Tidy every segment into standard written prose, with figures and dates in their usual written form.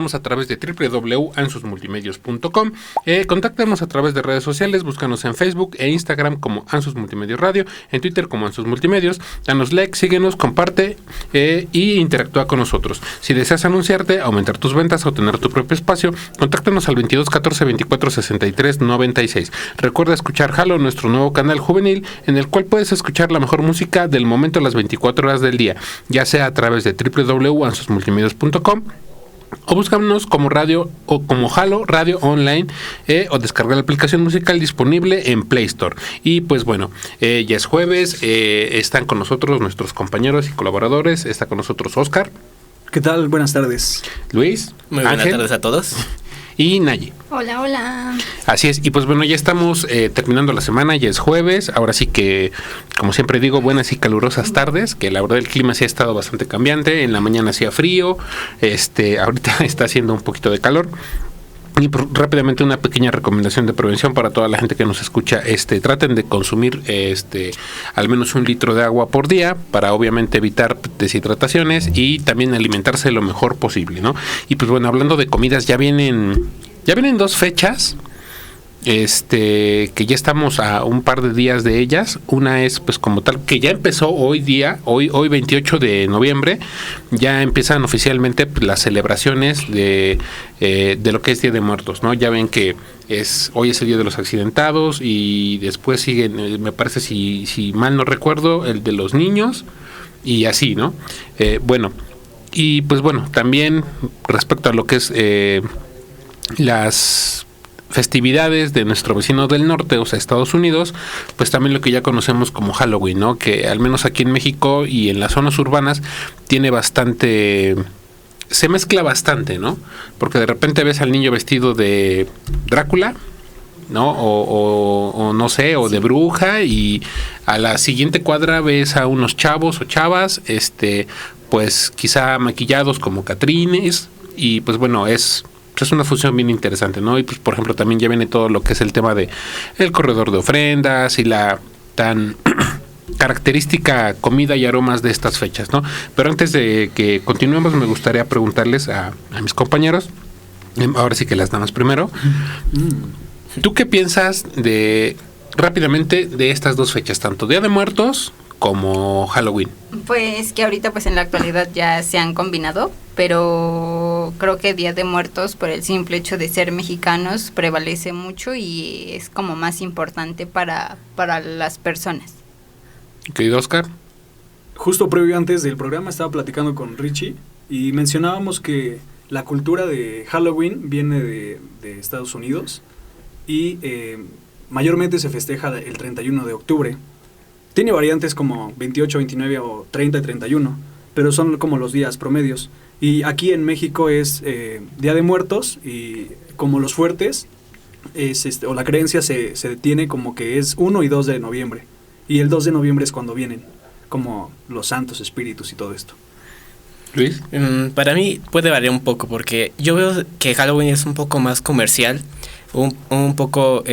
A través de www.ansusmultimedios.com. Contáctanos a través de redes sociales, búscanos en Facebook e Instagram como Ansus Multimedios Radio, en Twitter como Ansus Multimedios. Danos like, síguenos, comparte y interactúa con nosotros. Si deseas anunciarte, aumentar tus ventas o tener tu propio espacio, contáctanos al 22 14 24 63 96. Recuerda escuchar Halo, nuestro nuevo canal juvenil, en el cual puedes escuchar la mejor música del momento a las 24 horas del día, ya sea a través de www.ansusmultimedios.com o búscanos como radio o como Halo Radio Online, o descargar la aplicación musical disponible en Play Store. Y pues bueno, ya es jueves, están con nosotros nuestros compañeros y colaboradores. Está con nosotros Oscar. ¿Qué tal? Buenas tardes. Luis. Muy buenas tardes a todos. Y Naye. Hola, hola. Así es, y pues bueno, ya estamos terminando la semana, ya es jueves, ahora sí que, como siempre digo, buenas y calurosas tardes, que la verdad el clima sí ha estado bastante cambiante, en la mañana hacía frío, ahorita está haciendo un poquito de calor. Y rápidamente una pequeña recomendación de prevención para toda la gente que nos escucha. Traten de consumir al menos 1 litro de agua por día para obviamente evitar deshidrataciones y también alimentarse lo mejor posible, ¿no? Y pues bueno, hablando de comidas, ya vienen 2 fechas que ya estamos a un par de días de ellas. Una es pues como tal que ya empezó hoy 28 de noviembre, ya empiezan oficialmente las celebraciones de lo que es Día de Muertos, ¿no? Ya ven que hoy es el Día de los Accidentados y después siguen, me parece, si mal no recuerdo, el de los niños y así, ¿no? Bueno, y pues bueno, también respecto a lo que es las festividades de nuestro vecino del norte, o sea, Estados Unidos, pues también lo que ya conocemos como Halloween, ¿no? Que al menos aquí en México y en las zonas urbanas tiene bastante, se mezcla bastante, ¿no? Porque de repente ves al niño vestido de Drácula, ¿no? O no sé, o de bruja, y a la siguiente cuadra ves a unos chavos o chavas, pues quizá maquillados como catrines, y pues bueno, es una fusión bien interesante, ¿no? Y pues por ejemplo también ya viene todo lo que es el tema de el corredor de ofrendas y la tan característica comida y aromas de estas fechas, ¿no? Pero antes de que continuemos me gustaría preguntarles a mis compañeros, ahora sí que las damas primero, ¿tú qué piensas rápidamente de estas 2 fechas, tanto Día de Muertos como Halloween? Pues que ahorita pues en la actualidad ya se han combinado, pero creo que Día de Muertos, por el simple hecho de ser mexicanos, prevalece mucho y es como más importante para las personas. Querido Oscar. Justo previo antes del programa estaba platicando con Richie y mencionábamos que la cultura de Halloween viene de Estados Unidos y mayormente se festeja el 31 de octubre. Tiene variantes como 28, 29 o 30 y 31, pero son como los días promedios. Y aquí en México es Día de Muertos, y como los fuertes, o la creencia se detiene como que es 1 y 2 de noviembre. Y el 2 de noviembre es cuando vienen, como los santos espíritus y todo esto. Luis. Para mí puede variar un poco, porque yo veo que Halloween es un poco más comercial, un poco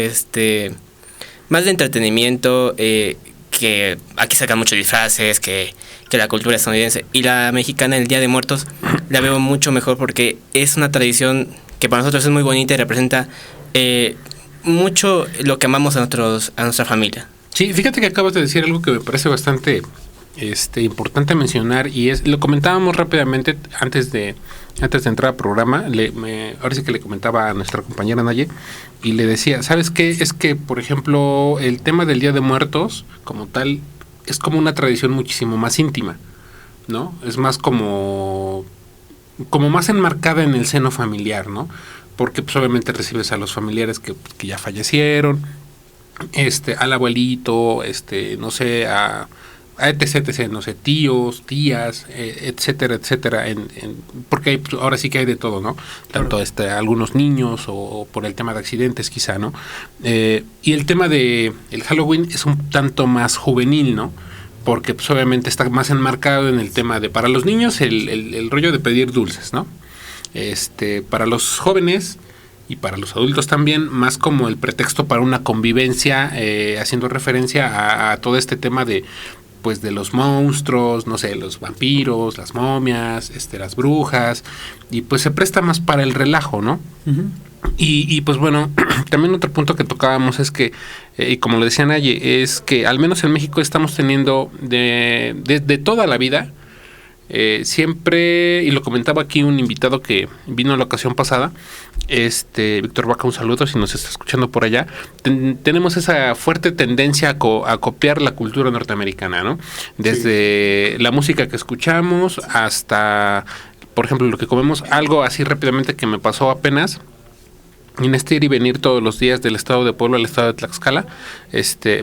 más de entretenimiento, que aquí sacan muchos disfraces, que la cultura estadounidense, y la mexicana, el Día de Muertos, la veo mucho mejor porque es una tradición que para nosotros es muy bonita y representa mucho lo que amamos a nuestra familia. Sí, fíjate que acabas de decir algo que me parece bastante importante mencionar, y lo comentábamos rápidamente antes de entrar al programa. Ahora sí que le comentaba a nuestra compañera Naye y le decía, ¿sabes qué? Es que, por ejemplo, el tema del Día de Muertos como tal es como una tradición muchísimo más íntima, ¿no? Es más como más enmarcada en el seno familiar, ¿no? Porque pues obviamente recibes a los familiares que ya fallecieron, al abuelito, no sé, a etc, no sé, tíos, tías, etcétera, etcétera, porque hay, pues, ahora sí que hay de todo, ¿no? Tanto algunos niños o por el tema de accidentes quizá, ¿no? Y el tema de el Halloween es un tanto más juvenil, ¿no? Porque pues obviamente está más enmarcado en el tema de, para los niños, el rollo de pedir dulces, ¿no? Para los jóvenes y para los adultos también, más como el pretexto para una convivencia, haciendo referencia a todo este tema de pues de los monstruos, no sé, los vampiros, las momias, las brujas, y pues se presta más para el relajo, ¿no? Ujú. Y pues bueno, también otro punto que tocábamos es que, y como lo decía Naye, es que al menos en México estamos teniendo de toda la vida, siempre, y lo comentaba aquí un invitado que vino la ocasión pasada, Víctor Vaca, un saludo si nos está escuchando por allá, tenemos esa fuerte tendencia a copiar la cultura norteamericana, ¿no? Desde la música que escuchamos hasta, por ejemplo, lo que comemos. Algo así rápidamente que me pasó apenas, en ir y venir todos los días del estado de Puebla al estado de Tlaxcala,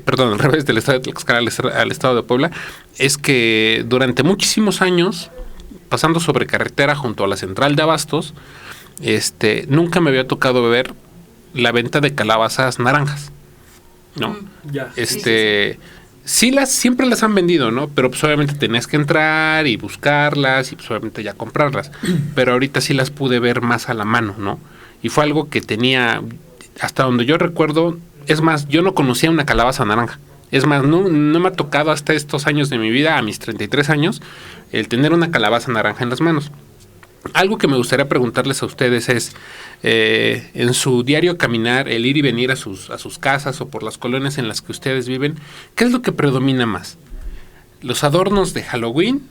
perdón, al revés, del estado de Tlaxcala al estado de Puebla, es que durante muchísimos años, pasando sobre carretera junto a la central de abastos, nunca me había tocado ver la venta de calabazas naranjas, ¿no? Ya. Siempre las han vendido, ¿no? Pero pues obviamente tenías que entrar y buscarlas y pues obviamente ya comprarlas. Pero ahorita sí las pude ver más a la mano, ¿no? Y fue algo que tenía, hasta donde yo recuerdo, es más, yo no conocía una calabaza naranja. Es más, no me ha tocado hasta estos años de mi vida, a mis 33 años, el tener una calabaza naranja en las manos. Algo que me gustaría preguntarles a ustedes es, en su diario caminar, el ir y venir a sus casas o por las colonias en las que ustedes viven, ¿qué es lo que predomina más? ¿Los adornos de Halloween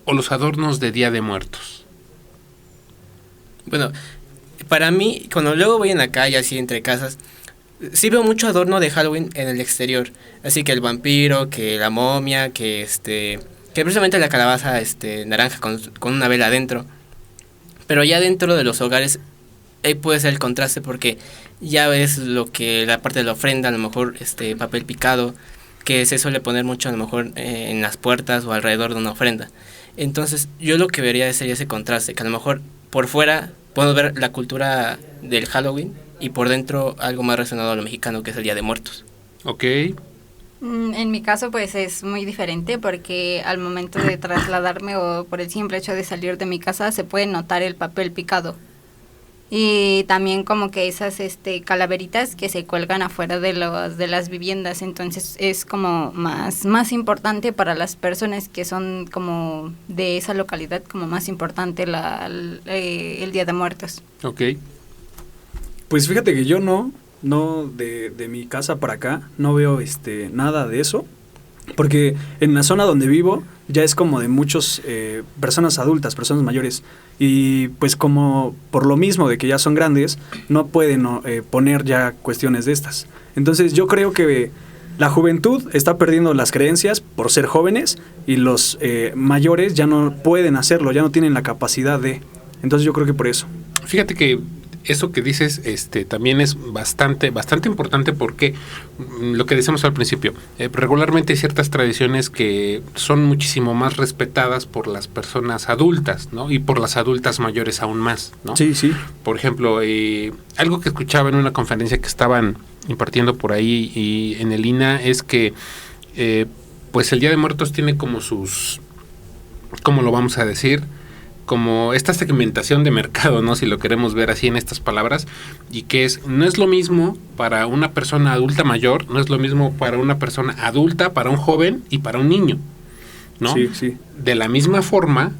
o los adornos de Día de Muertos? Bueno, para mí, cuando luego voy en la calle, así entre casas, sí veo mucho adorno de Halloween en el exterior. Así que el vampiro, que la momia, que precisamente la calabaza naranja con una vela adentro. Pero ya dentro de los hogares, ahí puede ser el contraste porque ya ves la parte de la ofrenda, a lo mejor papel picado, que se suele poner mucho a lo mejor en las puertas o alrededor de una ofrenda. Entonces yo lo que vería sería ese contraste, que a lo mejor por fuera podemos ver la cultura del Halloween y por dentro algo más relacionado a lo mexicano, que es el Día de Muertos. Ok. En mi caso pues es muy diferente porque al momento de trasladarme o por el simple hecho de salir de mi casa se puede notar el papel picado. Y también como que esas calaveritas que se cuelgan afuera de las viviendas, entonces es como más importante para las personas que son como de esa localidad, como más importante el Día de Muertos. Ok. Pues fíjate que yo no de mi casa para acá no veo nada de eso, porque en la zona donde vivo ya es como de muchos personas adultas, personas mayores, y pues como por lo mismo de que ya son grandes no pueden poner ya cuestiones de estas. Entonces yo creo que la juventud está perdiendo las creencias por ser jóvenes y los mayores ya no pueden hacerlo, ya no tienen la capacidad de. Entonces yo creo que por eso. Fíjate que eso que dices también es bastante importante porque lo que decíamos al principio, regularmente hay ciertas tradiciones que son muchísimo más respetadas por las personas adultas, ¿no? Y por las adultas mayores aún más, ¿no? Sí, sí. Por ejemplo, algo que escuchaba en una conferencia que estaban impartiendo por ahí y en el INA es que pues el Día de Muertos tiene como ¿cómo lo vamos a decir? Como esta segmentación de mercado, ¿no? Si lo queremos ver así en estas palabras, y que no es lo mismo para una persona adulta mayor, no es lo mismo para una persona adulta, para un joven y para un niño, ¿no? Sí, sí. De la misma forma,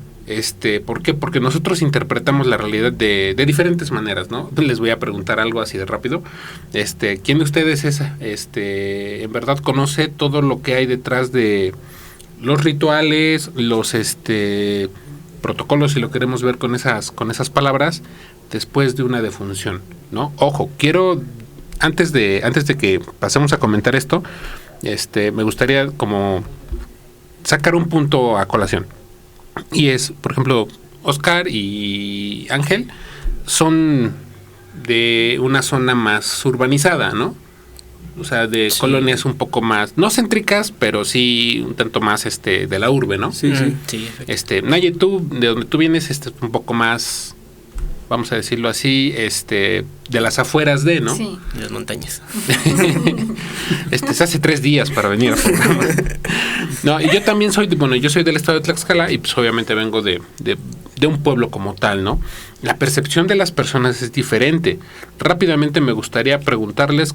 ¿por qué? Porque nosotros interpretamos la realidad de diferentes maneras, ¿no? Les voy a preguntar algo así de rápido. ¿Quién de ustedes en verdad conoce todo lo que hay detrás de los rituales, los protocolos, si lo queremos ver con esas palabras, después de una defunción, ¿no? Ojo, antes de que pasemos a comentar esto, me gustaría como sacar un punto a colación. Y es, por ejemplo, Oscar y Ángel son de una zona más urbanizada, ¿no? O sea, de sí. Colonias un poco más, no céntricas, pero sí un tanto más de la urbe, ¿no? Sí, sí. Naye, tú, de donde tú vienes, un poco más, vamos a decirlo así, de las afueras de, ¿no? Sí. De las montañas. Se hace 3 días para venir al programa. No, y yo también soy del estado de Tlaxcala y pues obviamente vengo de un pueblo como tal, ¿no? La percepción de las personas es diferente. Rápidamente me gustaría preguntarles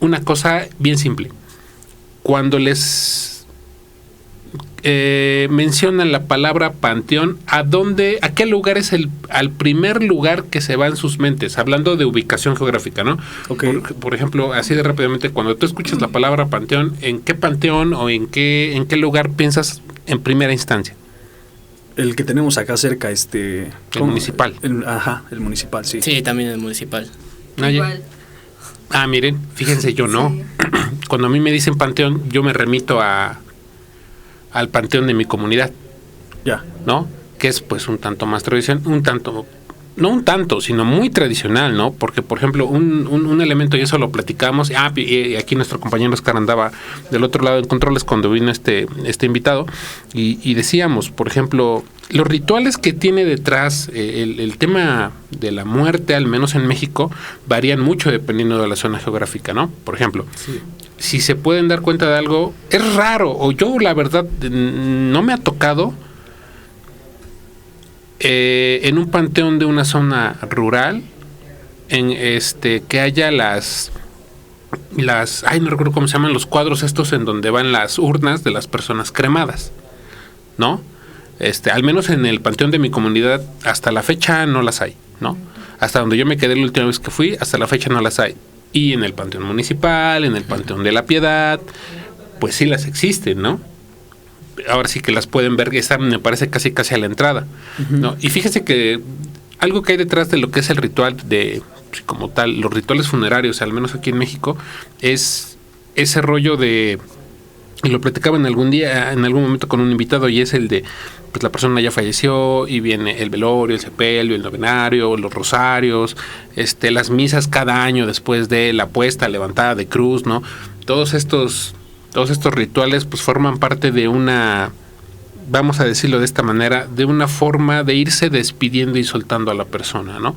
una cosa bien simple. Cuando les mencionan la palabra panteón, ¿a qué lugar es al primer lugar que se va en sus mentes? Hablando de ubicación geográfica, ¿no? Okay. Por ejemplo, así de rápidamente, cuando tú escuchas la palabra panteón, ¿en qué panteón o en qué lugar piensas en primera instancia? El que tenemos acá cerca, el municipal. El municipal, sí. Sí, también el municipal. Igual. Miren, fíjense, yo no. Sí. Cuando a mí me dicen panteón, yo me remito al panteón de mi comunidad, Ya. ¿no? Que es pues un tanto más tradicional, sino muy tradicional, ¿no? Porque, por ejemplo, un elemento, y eso lo platicamos, y aquí nuestro compañero Oscar andaba del otro lado en controles cuando vino este invitado, y decíamos, por ejemplo, los rituales que tiene detrás el tema de la muerte, al menos en México, varían mucho dependiendo de la zona geográfica, ¿no? Por ejemplo, Sí. si se pueden dar cuenta de algo, es raro, o yo la verdad no me ha tocado en un panteón de una zona rural en que haya las no recuerdo cómo se llaman, los cuadros estos en donde van las urnas de las personas cremadas, ¿no? Al menos en el panteón de mi comunidad hasta la fecha no las hay, ¿no? Hasta donde yo me quedé la última vez que fui, hasta la fecha no las hay. Y en el panteón municipal, en el panteón de la Piedad, pues sí las existen, ¿no? Ahora sí que las pueden ver, están, me parece, casi a la entrada, ¿no? Y fíjese que algo que hay detrás de lo que es el ritual como tal, los rituales funerarios, al menos aquí en México, es ese rollo de, y lo platicaba en algún momento con un invitado, y es el de, pues la persona ya falleció y viene el velorio, el sepelio, el novenario, los rosarios, las misas cada año después de la puesta, levantada de cruz, ¿no? Todos estos rituales pues forman parte de una, vamos a decirlo de esta manera, de una forma de irse despidiendo y soltando a la persona, ¿no?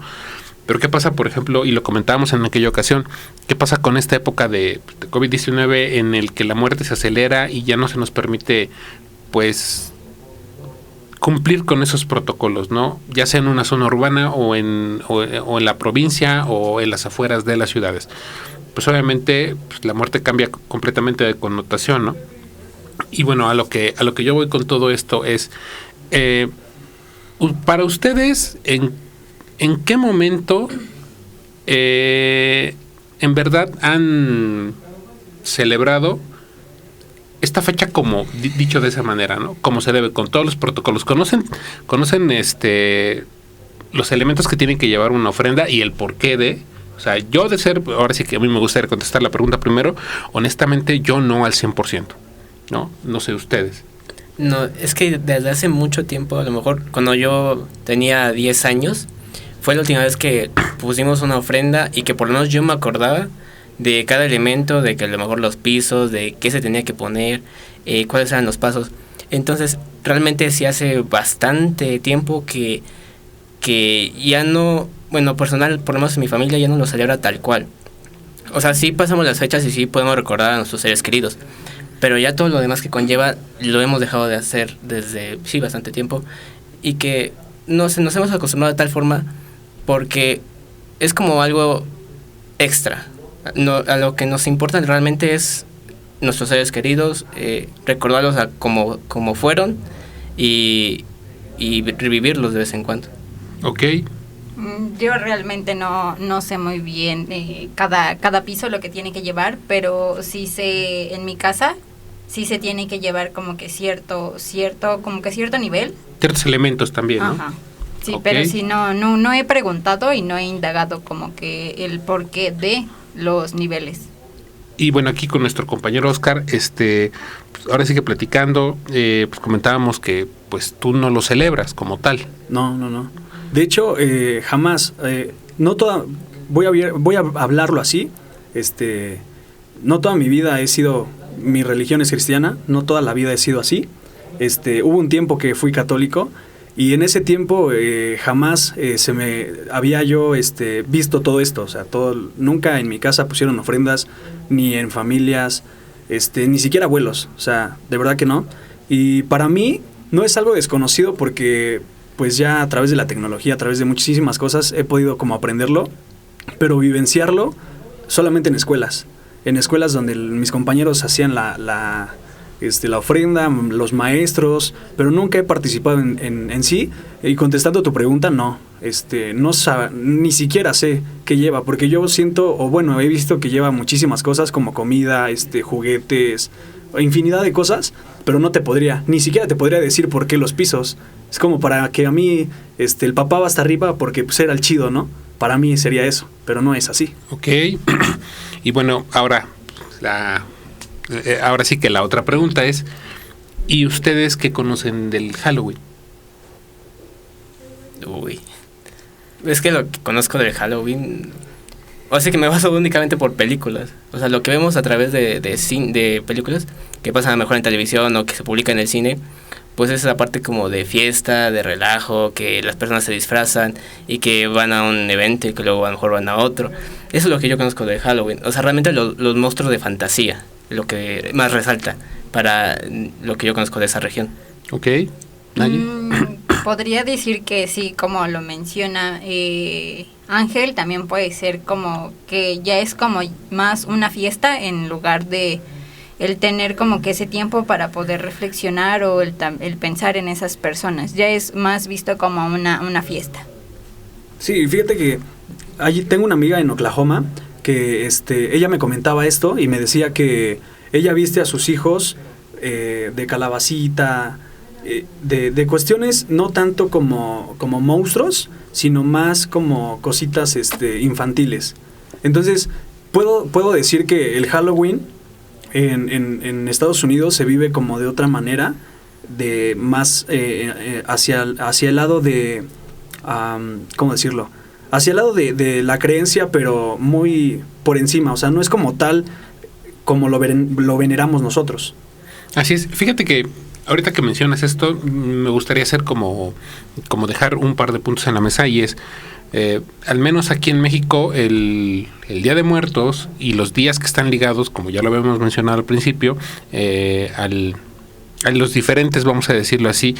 Pero ¿qué pasa, por ejemplo, y lo comentábamos en aquella ocasión, qué pasa con esta época de COVID-19 en el que la muerte se acelera y ya no se nos permite, pues, cumplir con esos protocolos, ¿no? Ya sea en una zona urbana o en la provincia o en las afueras de las ciudades. Pues obviamente pues, la muerte cambia completamente de connotación, ¿no? Y bueno, a lo que yo voy con todo esto es, para ustedes, ¿en qué momento en verdad han celebrado esta fecha como dicho de esa manera, ¿no? Como se debe, con todos los protocolos? ¿Conocen los elementos que tienen que llevar una ofrenda y el porqué de? O sea, yo de ser, ahora sí que a mí me gustaría contestar la pregunta primero, honestamente yo no al 100%, ¿no? No sé ustedes. No, es que desde hace mucho tiempo, a lo mejor cuando yo tenía 10 años, fue la última vez que pusimos una ofrenda y que por lo menos yo me acordaba de cada elemento, de que a lo mejor los pisos, de qué se tenía que poner, cuáles eran los pasos. Entonces, realmente sí hace bastante tiempo que ya no, bueno, personal, por lo menos en mi familia ya no lo celebra tal cual. O sea, sí pasamos las fechas y sí podemos recordar a nuestros seres queridos, pero ya todo lo demás que conlleva lo hemos dejado de hacer desde, sí, bastante tiempo, y que nos hemos acostumbrado de tal forma porque es como algo extra. No, a lo que nos importa realmente es nuestros seres queridos, recordarlos como fueron y revivirlos de vez en cuando. Ok. Yo realmente no sé muy bien cada piso lo que tiene que llevar, pero sí sé, en mi casa sí se tiene que llevar como que cierto nivel. Ciertos elementos también, ¿no? Ajá. Sí, Okay. pero sí no he preguntado y no he indagado como que el porqué de los niveles. Y bueno, aquí con nuestro compañero Oscar, pues ahora sí que platicando, pues comentábamos que pues tú no lo celebras como tal. No. De hecho, jamás, voy a hablarlo así, no toda mi vida mi religión es cristiana, no toda la vida he sido así. Hubo un tiempo que fui católico y en ese tiempo jamás había yo visto todo esto, o sea, nunca en mi casa pusieron ofrendas, ni en familias, ni siquiera abuelos, o sea, de verdad que no. Y para mí no es algo desconocido porque pues ya a través de la tecnología, a través de muchísimas cosas he podido como aprenderlo, pero vivenciarlo solamente en escuelas donde mis compañeros hacían la ofrenda, los maestros, pero nunca he participado en sí. Y contestando tu pregunta, no. Ni siquiera sé qué lleva, porque yo siento, o bueno, he visto que lleva muchísimas cosas como comida, juguetes, infinidad de cosas, pero ni siquiera te podría decir por qué los pisos. Es como para que a mí, el papá va hasta arriba porque pues era el chido, ¿no? Para mí sería eso, pero no es así. Ok. Y bueno, ahora sí que la otra pregunta es, ¿y ustedes qué conocen del Halloween? Uy. Es que lo que conozco del Halloween, o sea que me baso únicamente por películas. O sea, lo que vemos a través de películas que pasan a lo mejor en televisión o que se publican en el cine, pues es esa parte como de fiesta, de relajo, que las personas se disfrazan y que van a un evento y que luego a lo mejor van a otro. Eso es lo que yo conozco de Halloween. O sea, realmente los monstruos de fantasía, lo que más resalta para lo que yo conozco de esa región. Ok. ¿Nadie? Podría decir que sí, como lo menciona Ángel, también puede ser como que ya es como más una fiesta en lugar de el tener como que ese tiempo para poder reflexionar o el pensar en esas personas. Ya es más visto como una fiesta. Sí, fíjate que allí tengo una amiga en Oklahoma que ella me comentaba esto y me decía que ella viste a sus hijos de calabacita, de cuestiones no tanto como monstruos, sino más como cositas infantiles. Entonces, puedo decir que el Halloween en Estados Unidos se vive como de otra manera, de más hacia el lado de ¿cómo decirlo? Hacia el lado de la creencia, pero muy por encima. O sea, no es como tal como lo veneramos nosotros. Así es. Fíjate que ahorita que mencionas esto, me gustaría hacer como dejar un par de puntos en la mesa, y es, al menos aquí en México, el Día de Muertos y los días que están ligados, como ya lo habíamos mencionado al principio, a los diferentes, vamos a decirlo así,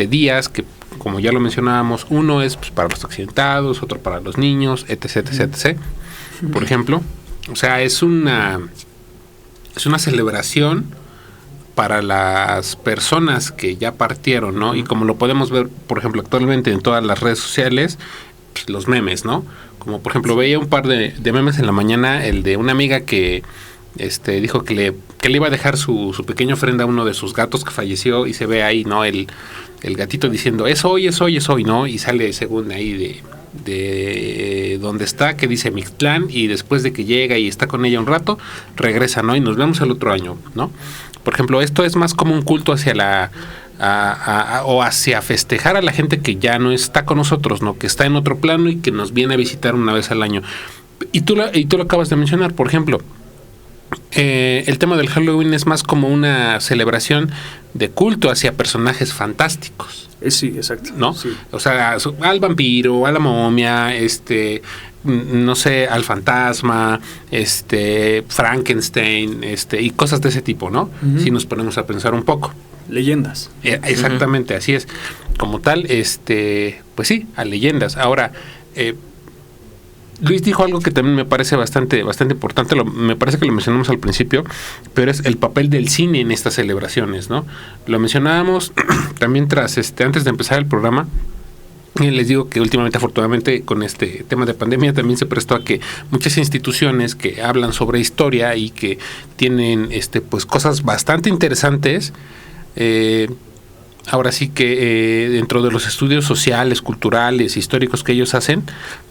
días que, como ya lo mencionábamos, uno es pues para los accidentados, otro para los niños, etc, etc. Por ejemplo, o sea, es una celebración para las personas que ya partieron, ¿no? Y como lo podemos ver, por ejemplo, actualmente en todas las redes sociales, pues, los memes, ¿no? Como por ejemplo, veía un par de memes en la mañana, el de una amiga que dijo que le iba a dejar su pequeña ofrenda a uno de sus gatos que falleció, y se ve ahí, ¿no? El gatito diciendo, es hoy, ¿no? Y sale según ahí de donde está, que dice Mixtlán, y después de que llega y está con ella un rato, regresa, ¿no? Y nos vemos el otro año, ¿no? Por ejemplo, esto es más como un culto hacia o hacia festejar a la gente que ya no está con nosotros, ¿no? Que está en otro plano y que nos viene a visitar una vez al año. Y tú lo acabas de mencionar, por ejemplo, el tema del Halloween es más como una celebración de culto hacia personajes fantásticos. Sí, exacto. ¿No? Sí. O sea, al vampiro, a la momia, no sé, al fantasma, Frankenstein, y cosas de ese tipo, ¿no? Uh-huh. Si nos ponemos a pensar un poco. Leyendas. Exactamente, uh-huh. Así es. Como tal, pues sí, a leyendas. Ahora, Luis dijo algo que también me parece bastante importante, me parece que lo mencionamos al principio, pero es el papel del cine en estas celebraciones, ¿no? Lo mencionábamos también antes de empezar el programa. Y les digo que últimamente, afortunadamente, con este tema de pandemia también se prestó a que muchas instituciones que hablan sobre historia y que tienen pues cosas bastante interesantes, ahora sí que dentro de los estudios sociales, culturales, históricos que ellos hacen,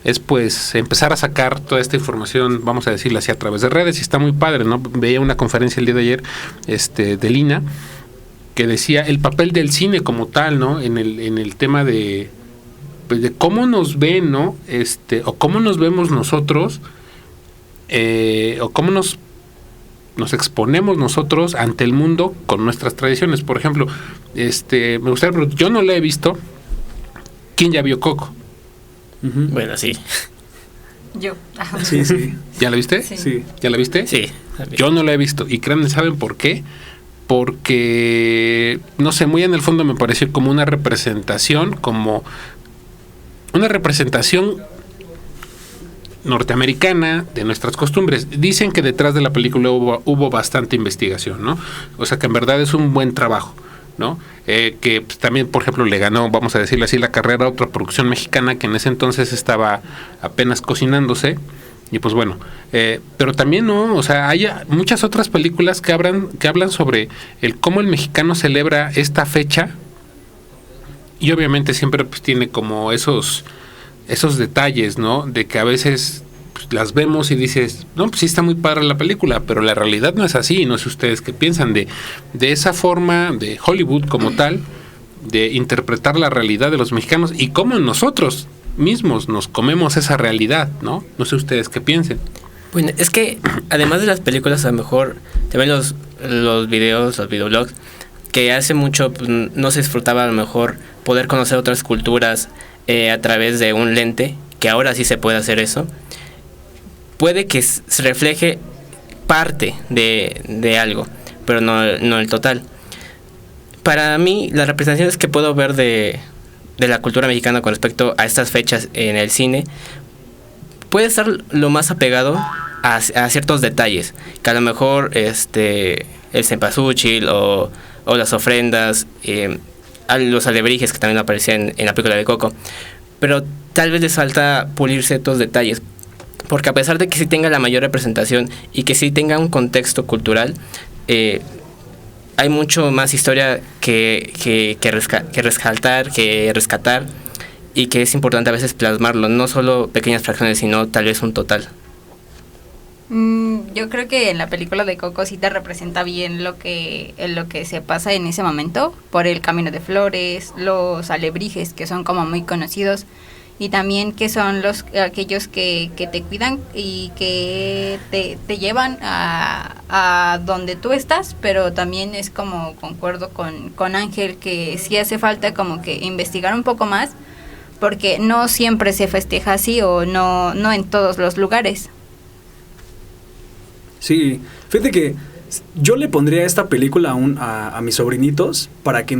es pues empezar a sacar toda esta información, vamos a decirlo así, a través de redes, y está muy padre, ¿no? Veía una conferencia el día de ayer de Lina, que decía el papel del cine como tal, ¿no? En el tema de cómo nos ven, ¿no? O cómo nos vemos nosotros, o cómo nos exponemos nosotros ante el mundo con nuestras tradiciones. Por ejemplo, me gustaría, pero yo no la he visto. ¿Quién ya vio Coco? Uh-huh. Bueno, sí. Yo. Sí. ¿Ya la viste? Sí. ¿Ya la viste? Sí. Yo no la he visto. Y créanme, ¿saben por qué? Porque, no sé, muy en el fondo me pareció como una representación norteamericana, de nuestras costumbres. Dicen que detrás de la película hubo bastante investigación, ¿no? O sea que en verdad es un buen trabajo, ¿no? Que pues, también, por ejemplo, le ganó, vamos a decirlo así, la carrera a otra producción mexicana que en ese entonces estaba apenas cocinándose. Y pues bueno, pero también no, o sea, hay muchas otras películas que hablan sobre el cómo el mexicano celebra esta fecha. Y obviamente siempre pues tiene como esos detalles, ¿no? De que a veces pues, las vemos y dices, no, pues sí está muy padre la película, pero la realidad no es así. No sé ustedes qué piensan de esa forma de Hollywood como tal, de interpretar la realidad de los mexicanos y cómo nosotros mismos nos comemos esa realidad, ¿no? No sé ustedes qué piensen. Bueno, es que además de las películas, a lo mejor también los videos, los videoblogs, que hace mucho pues, no se disfrutaba a lo mejor poder conocer otras culturas a través de un lente, que ahora sí se puede hacer eso. Puede que se refleje parte de algo, pero no el total. Para mí, las representaciones que puedo ver de la cultura mexicana con respecto a estas fechas en el cine puede estar lo más apegado a ciertos detalles, que a lo mejor el cempasúchil o las ofrendas, los alebrijes que también aparecían en la película de Coco, pero tal vez les falta pulir ciertos detalles, porque a pesar de que sí tenga la mayor representación y que sí tenga un contexto cultural, hay mucho más historia que rescatar, y que es importante a veces plasmarlo, no solo pequeñas fracciones, sino tal vez un total. Yo creo que en la película de Coco sí te representa bien lo que se pasa en ese momento, por el camino de flores, los alebrijes que son como muy conocidos, y también que son aquellos que te cuidan y que te llevan a donde tú estás, pero también es como concuerdo con Ángel que sí hace falta como que investigar un poco más, porque no siempre se festeja así o no en todos los lugares. Sí, fíjate que yo le pondría esta película a mis sobrinitos para que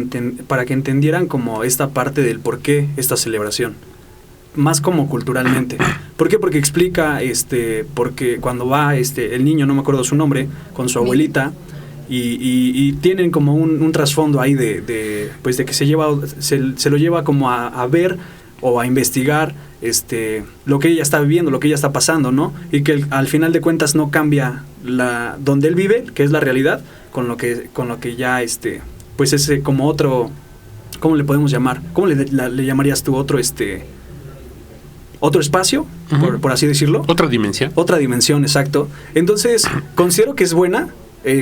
entendieran como esta parte del por qué esta celebración, más como culturalmente. ¿Por qué? Porque explica porque cuando va el niño, no me acuerdo su nombre, con su abuelita, y tienen como un trasfondo ahí de que se lo lleva como a ver o a investigar lo que ella está viviendo, lo que ella está pasando, ¿no? Y que al final de cuentas no cambia donde él vive, que es la realidad, con lo que ya pues ese como otro, ¿cómo le podemos llamar? ¿Cómo le llamarías tú? Otro espacio, uh-huh, por así decirlo. Otra dimensión. Otra dimensión, exacto. Entonces, considero que es buena,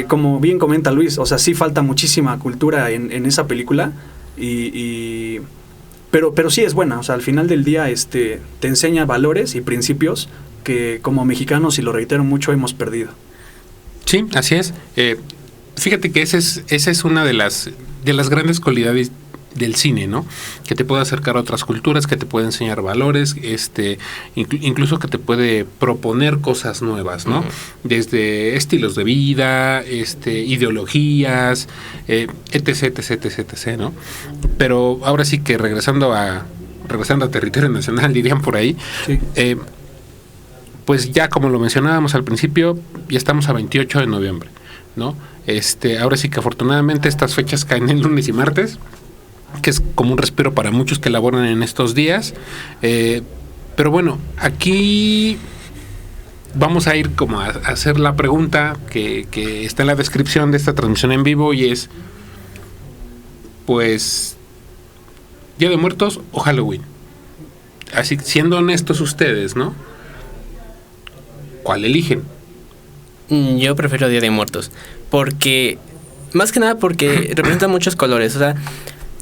como bien comenta Luis, o sea, sí falta muchísima cultura en esa película, pero sí es buena, o sea, al final del día te enseña valores y principios que como mexicanos, y lo reitero mucho, hemos perdido. Sí, así es. Fíjate que esa es una de las grandes cualidades del cine, ¿no? Que te puede acercar a otras culturas, que te puede enseñar valores, incluso que te puede proponer cosas nuevas, ¿no? Uh-huh. Desde estilos de vida, ideologías, etc, ¿no? Pero ahora sí que regresando a territorio nacional, dirían por ahí, sí. Pues ya como lo mencionábamos al principio, ya estamos a 28 de noviembre, ¿no? Ahora sí que afortunadamente estas fechas caen en lunes y martes, que es como un respiro para muchos que laboran en estos días, pero bueno, aquí vamos a ir como a hacer la pregunta que está en la descripción de esta transmisión en vivo, y es, pues, ¿Día de Muertos o Halloween? Así, siendo honestos ustedes, ¿no? ¿Cuál eligen? Yo prefiero Día de Muertos, más que nada porque representa muchos colores, o sea,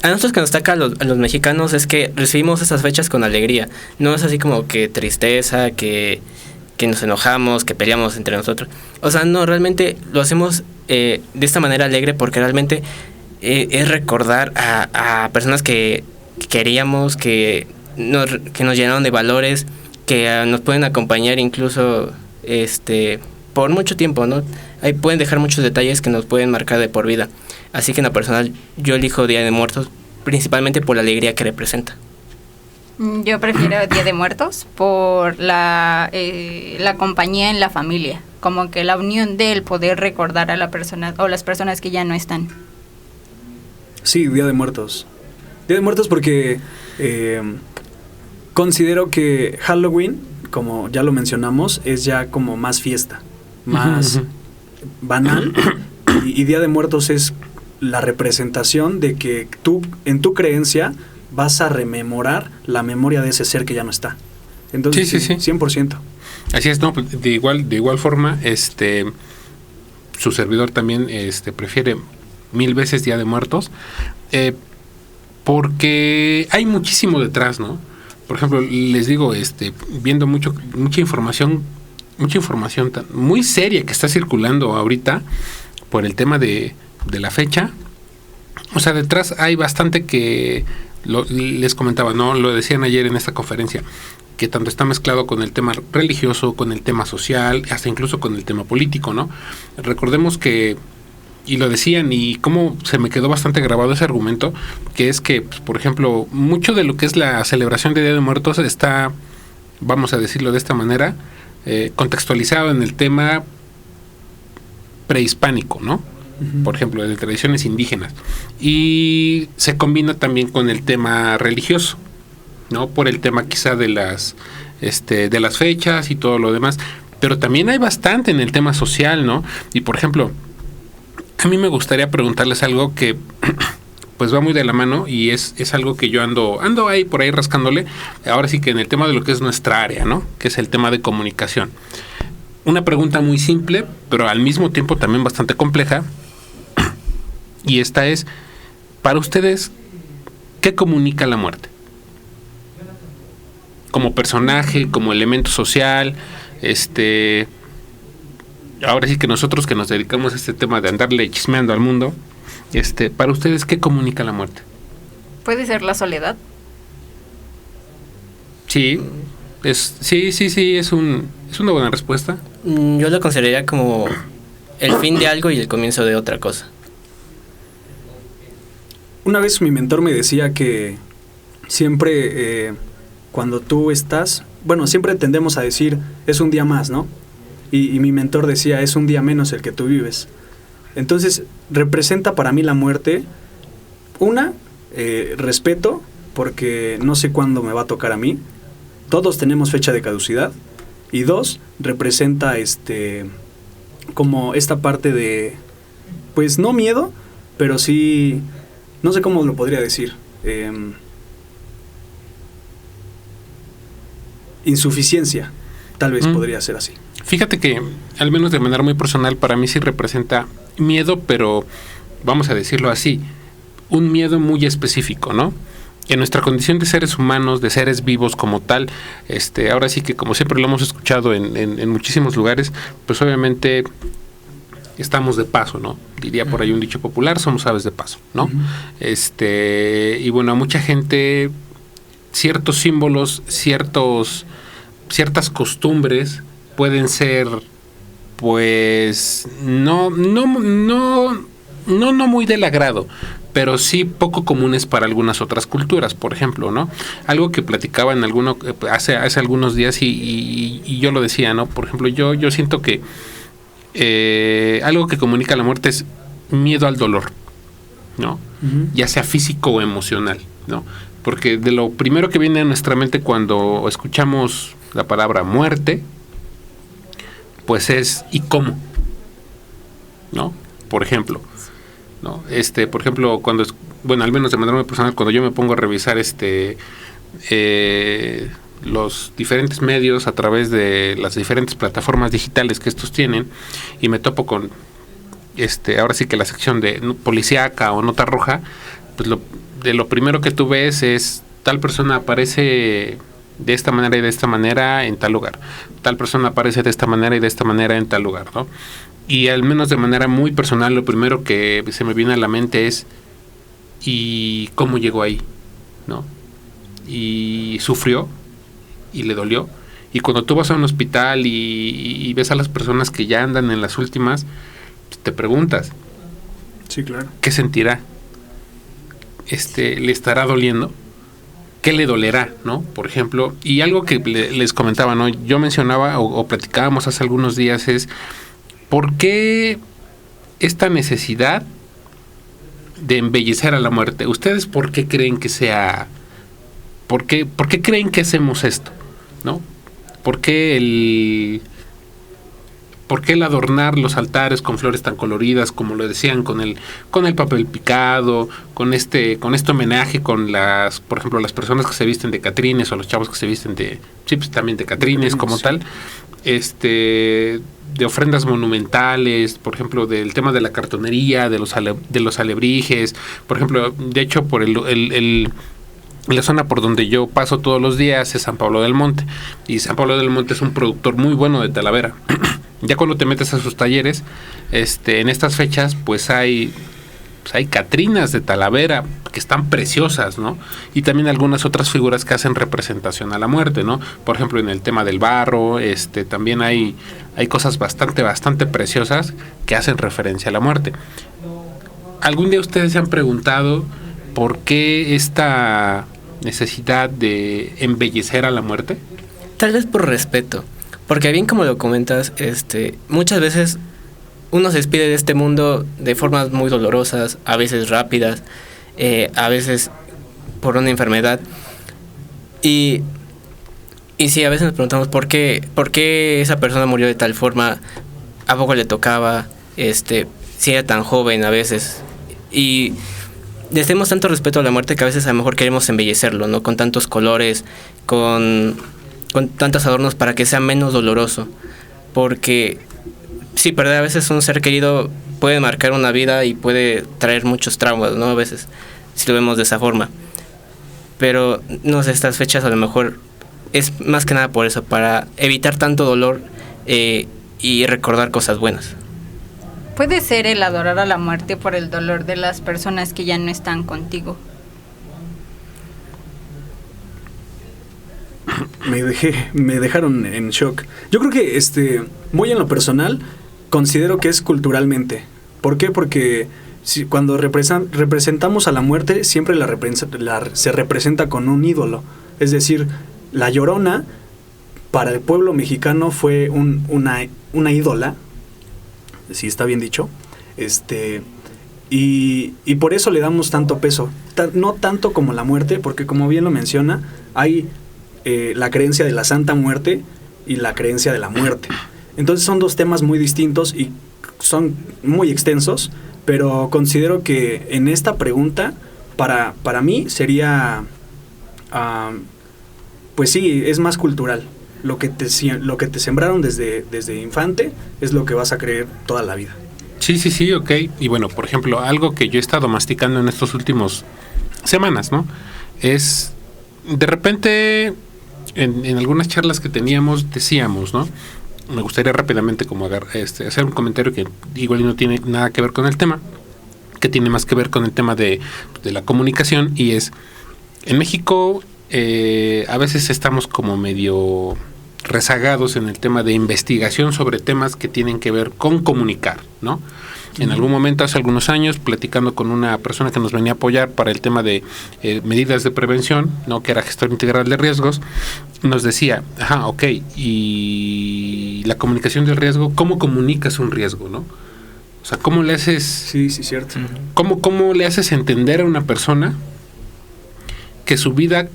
a nosotros que nos destaca a los mexicanos es que recibimos esas fechas con alegría. No es así como que tristeza, que nos enojamos, que peleamos entre nosotros. O sea, no, realmente lo hacemos de esta manera alegre, porque realmente es recordar a personas que queríamos, que nos llenaron de valores, que nos pueden acompañar incluso por mucho tiempo, ¿no? Ahí pueden dejar muchos detalles que nos pueden marcar de por vida. Así que en lo personal yo elijo Día de Muertos principalmente por la alegría que representa. Yo prefiero Día de Muertos por la compañía en la familia, como que la unión del poder recordar a la persona o las personas que ya no están. Sí, Día de Muertos. Día de Muertos porque considero que Halloween, como ya lo mencionamos, es ya como más fiesta, más banal. Y Día de Muertos es la representación de que tú, en tu creencia, vas a rememorar la memoria de ese ser que ya no está. Entonces, sí. 100%. Así es, no, de igual forma, su servidor también prefiere 1000 veces Día de Muertos, porque hay muchísimo detrás, ¿no? Por ejemplo, les digo, viendo mucha información muy seria que está circulando ahorita por el tema de la fecha. O sea, detrás hay bastante que les comentaba, ¿no? Lo decían ayer en esta conferencia, que tanto está mezclado con el tema religioso, con el tema social, hasta incluso con el tema político, ¿no? Recordemos que, y lo decían, y cómo se me quedó bastante grabado ese argumento, que es que, pues, por ejemplo, mucho de lo que es la celebración de Día de Muertos está, vamos a decirlo de esta manera, contextualizado en el tema prehispánico, ¿no? Por ejemplo, de tradiciones indígenas, y se combina también con el tema religioso, ¿no? Por el tema quizá de las fechas y todo lo demás, pero también hay bastante en el tema social, ¿no? Y por ejemplo, a mí me gustaría preguntarles algo que pues va muy de la mano, y es algo que yo ando ahí por ahí rascándole, ahora sí que en el tema de lo que es nuestra área, ¿no? Que es el tema de comunicación. Una pregunta muy simple, pero al mismo tiempo también bastante compleja. Y esta es, para ustedes, ¿qué comunica la muerte? Como personaje, como elemento social, ahora sí que nosotros que nos dedicamos a este tema de andarle chismeando al mundo, para ustedes, ¿qué comunica la muerte? ¿Puede ser la soledad? Sí, es una buena respuesta. Yo lo consideraría como el fin de algo y el comienzo de otra cosa. Una vez mi mentor me decía que siempre cuando tú estás, bueno, siempre tendemos a decir es un día más, ¿no? Y mi mentor decía es un día menos el que tú vives. Entonces representa para mí la muerte, respeto, porque no sé cuándo me va a tocar a mí. Todos tenemos fecha de caducidad. Y 2, representa como esta parte de, pues no miedo, pero sí, no sé cómo lo podría decir, insuficiencia, tal vez podría ser así. Fíjate que, al menos de manera muy personal, para mí sí representa miedo, pero vamos a decirlo así, un miedo muy específico, ¿no? En nuestra condición de seres humanos, de seres vivos como tal, ahora sí que como siempre lo hemos escuchado en muchísimos lugares, pues obviamente estamos de paso, ¿no? Diría por ahí un dicho popular, somos aves de paso, ¿no? Y bueno, a mucha gente ciertos símbolos, ciertas costumbres pueden ser, pues, no muy del agrado, pero sí poco comunes para algunas otras culturas, por ejemplo, ¿no? Algo que platicaba en hace algunos días y yo lo decía, ¿no? Por ejemplo, yo siento que algo que comunica la muerte es miedo al dolor, ¿no? Ya sea físico o emocional, ¿no? Porque de lo primero que viene a nuestra mente cuando escuchamos la palabra muerte, pues es ¿y cómo? ¿No? Por ejemplo, ¿no? Por ejemplo, bueno, al menos de manera muy personal, cuando yo me pongo a revisar los diferentes medios a través de las diferentes plataformas digitales que estos tienen, y me topo con ahora sí que la sección de policíaca o nota roja, pues lo primero que tú ves es tal persona aparece de esta manera y de esta manera en tal lugar, tal persona aparece de esta manera y de esta manera en tal lugar, ¿no? Y al menos de manera muy personal, lo primero que se me viene a la mente es ¿y cómo llegó ahí? ¿No? Y sufrió y le dolió. Y cuando tú vas a un hospital y ves a las personas que ya andan en las últimas, pues te preguntas, sí, claro, ¿qué sentirá? ¿Le estará doliendo? ¿qué le dolerá, no? Por ejemplo, y algo que les comentaba, ¿no? Yo mencionaba o platicábamos hace algunos días es, ¿por qué esta necesidad de embellecer a la muerte? ¿Ustedes por qué creen que sea? ¿Por qué creen que hacemos esto? ¿No? ¿Por qué el adornar los altares con flores tan coloridas, como lo decían, con el papel picado, con este homenaje, con por ejemplo, las personas que se visten de catrines, o los chavos que se visten pues, también de catrines como tal, de ofrendas monumentales, por ejemplo, del tema de la cartonería, de los alebrijes, por ejemplo, de hecho, por la zona por donde yo paso todos los días es San Pablo del Monte, y San Pablo del Monte es un productor muy bueno de talavera. Ya cuando te metes a sus talleres, en estas fechas, pues hay catrinas de talavera que están preciosas, ¿no? Y también algunas otras figuras que hacen representación a la muerte, ¿no? Por ejemplo, en el tema del barro, también hay cosas bastante preciosas que hacen referencia a la muerte. ¿Algún día ustedes se han preguntado por qué esta necesidad de embellecer a la muerte? Tal vez por respeto. Porque bien como lo comentas, muchas veces uno se despide de este mundo de formas muy dolorosas, a veces rápidas, a veces por una enfermedad. Y sí, a veces nos preguntamos por qué esa persona murió de tal forma, a poco le tocaba, si era tan joven a veces. Y les tenemos tanto respeto a la muerte que a veces a lo mejor queremos embellecerlo, ¿no? Con tantos colores, con tantos adornos para que sea menos doloroso, porque sí, perder a veces un ser querido puede marcar una vida y puede traer muchos traumas, ¿no? A veces, si lo vemos de esa forma. Pero, no sé, estas fechas a lo mejor es más que nada por eso, para evitar tanto dolor y recordar cosas buenas. Puede ser el adorar a la muerte por el dolor de las personas que ya no están contigo. Me dejaron en shock. Yo creo que muy en lo personal considero que es culturalmente. ¿Por qué? Porque cuando representamos a la muerte siempre se representa con un ídolo. Es decir, la Llorona para el pueblo mexicano fue una ídola, si está bien dicho, y por eso le damos tanto peso. No tanto como la muerte, porque como bien lo menciona, hay la creencia de la Santa Muerte y la creencia de la muerte. Entonces son dos temas muy distintos y son muy extensos, pero considero que en esta pregunta, para mí sería, pues sí, es más cultural. Lo que te sembraron desde infante es lo que vas a creer toda la vida. Sí, ok. Y bueno, por ejemplo, algo que yo he estado masticando en estos últimos semanas, ¿no? Es, de repente, en algunas charlas que teníamos, decíamos, ¿no? Me gustaría rápidamente como hacer un comentario que igual no tiene nada que ver con el tema, que tiene más que ver con el tema de la comunicación, y es, en México a veces estamos como medio rezagados en el tema de investigación sobre temas que tienen que ver con comunicar, ¿no? En algún momento, hace algunos años, platicando con una persona que nos venía a apoyar para el tema de medidas de prevención, ¿no? Que era gestor integral de riesgos, nos decía, ok, y la comunicación del riesgo, ¿cómo comunicas un riesgo, no? O sea, ¿cómo le haces? Sí, cierto. ¿Cómo le haces entender a una persona que su vida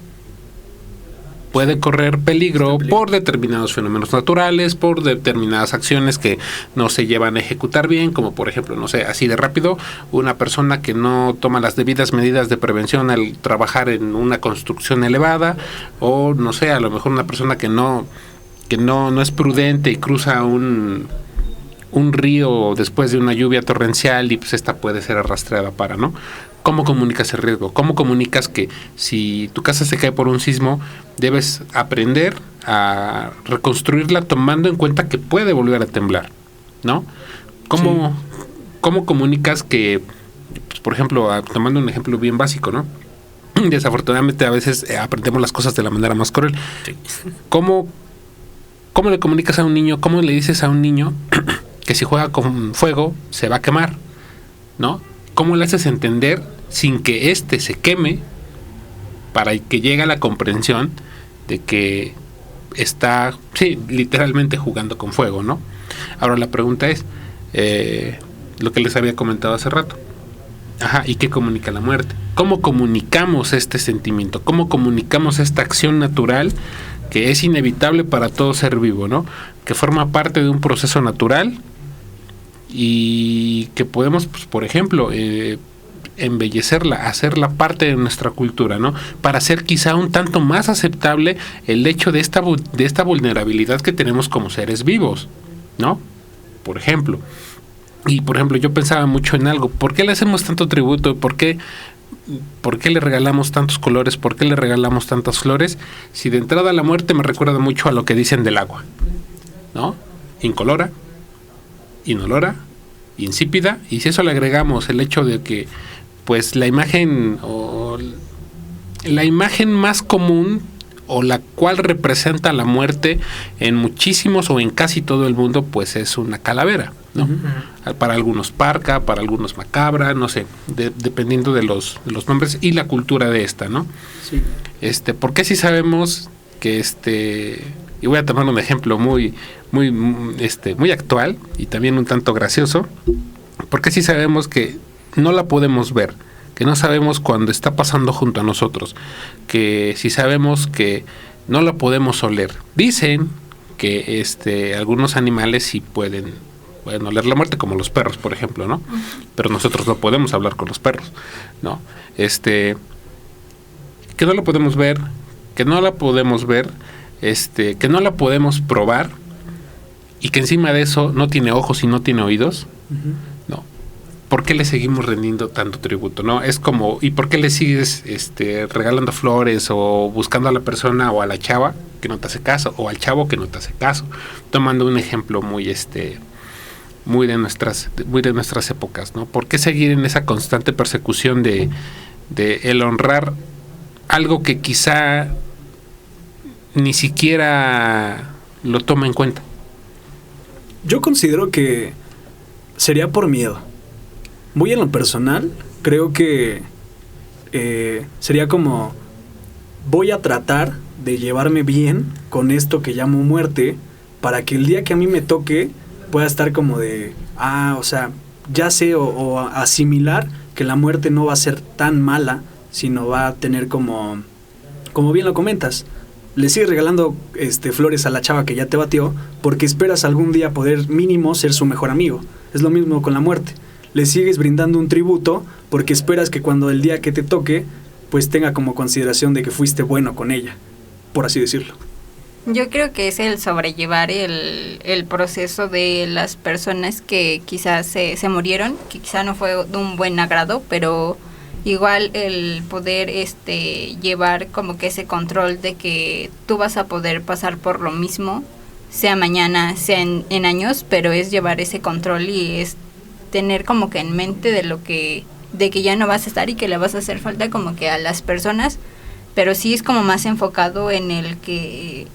puede correr peligro por determinados fenómenos naturales, por determinadas acciones que no se llevan a ejecutar bien, como por ejemplo, no sé, así de rápido, una persona que no toma las debidas medidas de prevención al trabajar en una construcción elevada, o no sé, a lo mejor una persona que no es prudente y cruza un río después de una lluvia torrencial y pues esta puede ser arrastrada para, ¿no? ¿Cómo comunicas el riesgo? ¿Cómo comunicas que si tu casa se cae por un sismo, debes aprender a reconstruirla tomando en cuenta que puede volver a temblar, ¿no? ¿Cómo comunicas que, pues, por ejemplo, tomando un ejemplo bien básico, ¿no? Desafortunadamente a veces aprendemos las cosas de la manera más cruel. Sí. ¿Cómo le comunicas a un niño? ¿Cómo le dices a un niño que si juega con fuego se va a quemar, ¿no? ¿Cómo le haces entender sin que se queme para que llegue a la comprensión de que está, sí, literalmente jugando con fuego, ¿no? Ahora la pregunta es, lo que les había comentado hace rato. Ajá, ¿y qué comunica la muerte? ¿Cómo comunicamos este sentimiento? ¿Cómo comunicamos esta acción natural que es inevitable para todo ser vivo, ¿no? Que forma parte de un proceso natural y que podemos, pues, por ejemplo, embellecerla, hacerla parte de nuestra cultura, ¿no? Para hacer quizá un tanto más aceptable el hecho de esta vulnerabilidad que tenemos como seres vivos, ¿no? Por ejemplo. Y por ejemplo, yo pensaba mucho en algo. ¿Por qué le hacemos tanto tributo? ¿Por qué le regalamos tantos colores? ¿Por qué le regalamos tantas flores? Si de entrada la muerte me recuerda mucho a lo que dicen del agua, ¿no? Incolora, inolora, insípida. Y si eso le agregamos el hecho de que, pues, la imagen más común o la cual representa la muerte en muchísimos o en casi todo el mundo, pues es una calavera, ¿no? Uh-huh. Para algunos parca, para algunos macabra, no sé, dependiendo de los nombres y la cultura de esta, ¿no? Sí. Porque si sabemos que y voy a tomar un ejemplo muy actual y también un tanto gracioso, porque si sabemos que no la podemos ver, que no sabemos cuando está pasando junto a nosotros, que si sabemos que no la podemos oler. Dicen que algunos animales sí pueden oler la muerte, como los perros, por ejemplo, ¿no? Pero nosotros no podemos hablar con los perros, ¿no? Que no la podemos ver, que no la podemos probar, y que encima de eso no tiene ojos y no tiene oídos, ¿no? ¿Por qué le seguimos rendiendo tanto tributo, no? Es como, ¿y por qué le sigues regalando flores o buscando a la persona o a la chava que no te hace caso o al chavo que no te hace caso? Tomando un ejemplo muy de nuestras épocas, ¿no? ¿Por qué seguir en esa constante persecución de el honrar algo que quizá ni siquiera lo toma en cuenta? Yo considero que sería por miedo. Muy en lo personal, creo que sería como, voy a tratar de llevarme bien con esto que llamo muerte, para que el día que a mí me toque pueda estar como de, o sea, ya sé o asimilar que la muerte no va a ser tan mala, sino va a tener como bien lo comentas, le sigues regalando flores a la chava que ya te batió porque esperas algún día poder mínimo ser su mejor amigo. Es lo mismo con la muerte. Le sigues brindando un tributo porque esperas que cuando el día que te toque, pues tenga como consideración de que fuiste bueno con ella, por así decirlo. Yo creo que es el sobrellevar el proceso de las personas que quizás se murieron, que quizá no fue de un buen agrado, pero igual el poder llevar como que ese control de que tú vas a poder pasar por lo mismo, sea mañana, sea en años, pero es llevar ese control y es tener como que en mente de que ya no vas a estar y que le vas a hacer falta como que a las personas, pero sí es como más enfocado en el que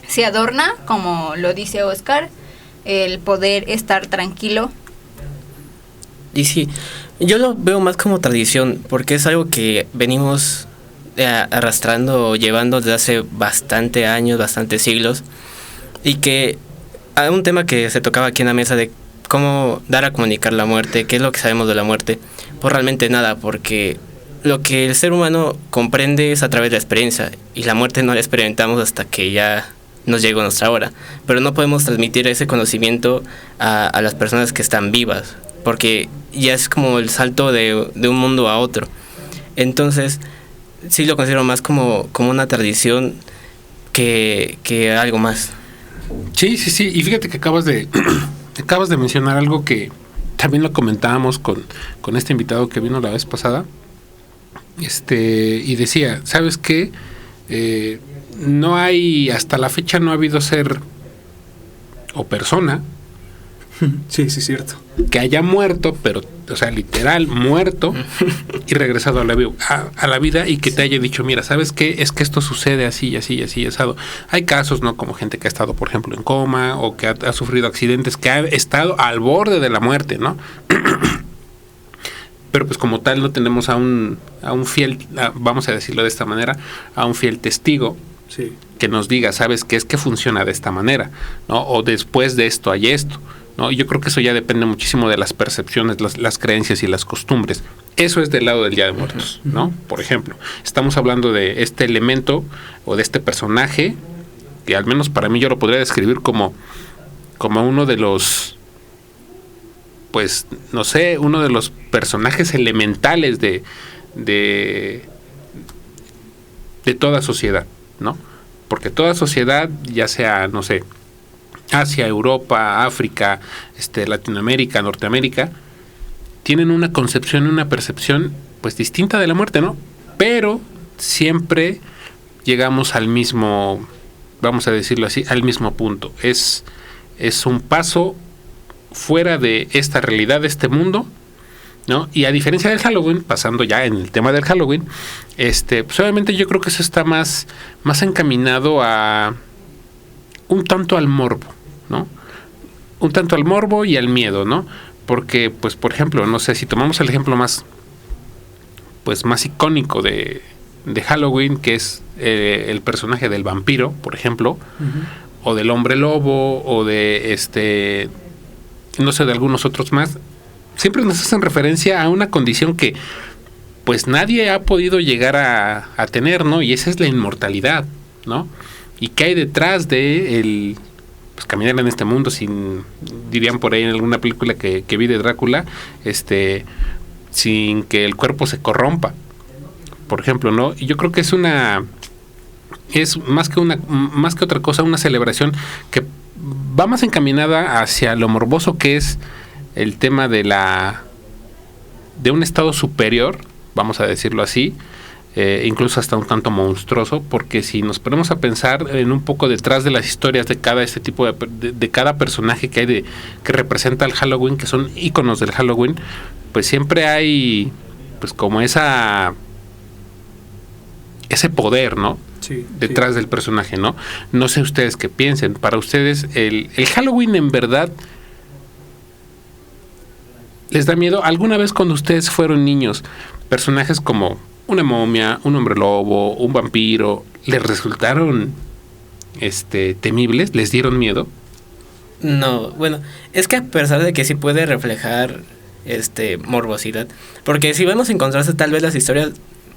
se adorna, como lo dice Oscar, el poder estar tranquilo. Y sí, yo lo veo más como tradición, porque es algo que venimos arrastrando, llevando desde hace bastante años, bastantes siglos, y que hay un tema que se tocaba aquí en la mesa de cómo dar a comunicar la muerte, qué es lo que sabemos de la muerte. Pues realmente nada, porque lo que el ser humano comprende es a través de la experiencia, y la muerte no la experimentamos hasta que ya nos llegó nuestra hora. Pero no podemos transmitir ese conocimiento a las personas que están vivas, porque ya es como el salto de un mundo a otro. Entonces sí lo considero más como una tradición que algo más. Sí, y fíjate que acabas de mencionar algo que también lo comentábamos con este invitado que vino la vez pasada, y decía, ¿sabes qué? No hay, hasta la fecha no ha habido ser o persona sí, cierto, que haya muerto, pero, o sea, literal muerto y regresado a la vida y que te haya dicho, mira, ¿sabes qué? Es que esto sucede así, así, así, asado. Hay casos, ¿no? Como gente que ha estado, por ejemplo, en coma o que ha sufrido accidentes, que ha estado al borde de la muerte, ¿no? pero pues como tal no tenemos a un fiel, vamos a decirlo de esta manera, a un fiel testigo Sí. que nos diga, ¿sabes qué es que funciona de esta manera? ¿No? O después de esto hay esto, ¿no? Y yo creo que eso ya depende muchísimo de las percepciones, las creencias y las costumbres. Eso es del lado del Día de Muertos, ¿no? Por ejemplo, estamos hablando de este elemento o de este personaje que al menos para mí yo lo podría describir como uno de los, pues, no sé, uno de los personajes elementales de toda sociedad, ¿no? Porque toda sociedad, ya sea, no sé, Asia, Europa, África, Latinoamérica, Norteamérica, tienen una concepción, una percepción, pues, distinta de la muerte, ¿no? Pero siempre llegamos al mismo, vamos a decirlo así, al mismo punto. Es un paso fuera de esta realidad, de este mundo, ¿no? Y a diferencia del Halloween, pasando ya en el tema del Halloween, pues obviamente yo creo que eso está más encaminado a un tanto al morbo, ¿no? Un tanto al morbo y al miedo, ¿no? Porque, pues, por ejemplo, no sé, si tomamos el ejemplo más icónico de Halloween, que es el personaje del vampiro, por ejemplo, o del hombre lobo, o de no sé, de algunos otros más, siempre nos hacen referencia a una condición que pues nadie ha podido llegar a tener, ¿no? Y esa es la inmortalidad, ¿no? Y qué hay detrás de el, pues, caminar en este mundo sin, dirían por ahí en alguna película que vi de Drácula, sin que el cuerpo se corrompa, por ejemplo, ¿no? Y yo creo que es más que otra cosa, una celebración que va más encaminada hacia lo morboso, que es el tema de un estado superior, vamos a decirlo así, incluso hasta un tanto monstruoso, porque si nos ponemos a pensar en un poco detrás de las historias de cada tipo de cada personaje que hay que representa el Halloween, que son íconos del Halloween, pues siempre hay, pues, como ese poder, ¿no? Sí, detrás del personaje, ¿no? No sé ustedes qué piensen. Para ustedes, el Halloween en verdad les da miedo. ¿Alguna vez cuando ustedes fueron niños, personajes como una momia, un hombre lobo, un vampiro, les resultaron temibles? ¿Les dieron miedo? No, bueno, es que a pesar de que sí puede reflejar morbosidad, porque si vamos a encontrarse tal vez las historias